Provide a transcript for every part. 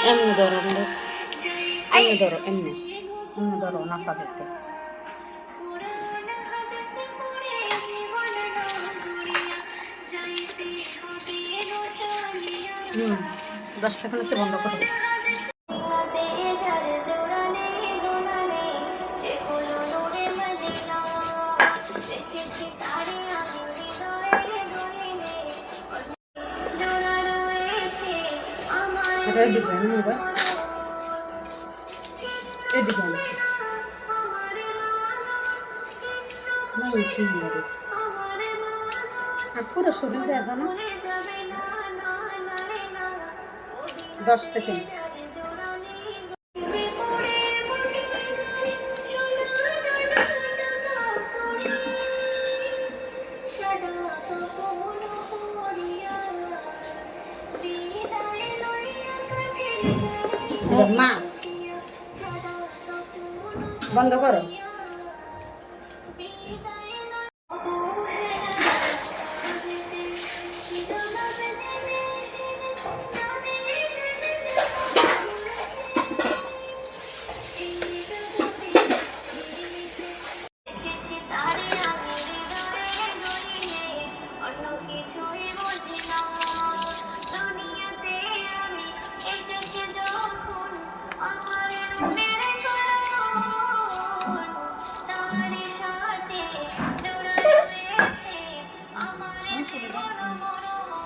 এমনি ধরো এমনি ধরো এমনি এমনি ধরো নাফা দিতে হুম 10 সেকেন্ড হচ্ছে বন্ধ করো এটা এদিকে নিবা এদিকে আনতে কি হবে আর পুরো শরীর দেয়া জানো 10 সেকেন্ড মাছ বন্ধ করো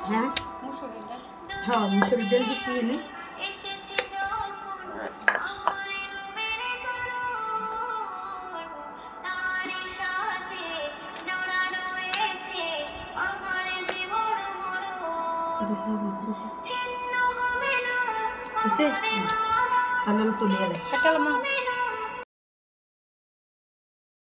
হ্যাঁ হ্যাঁ মুসুর ডাল দিছি এনে তাহলে তুলিয়ে দেয়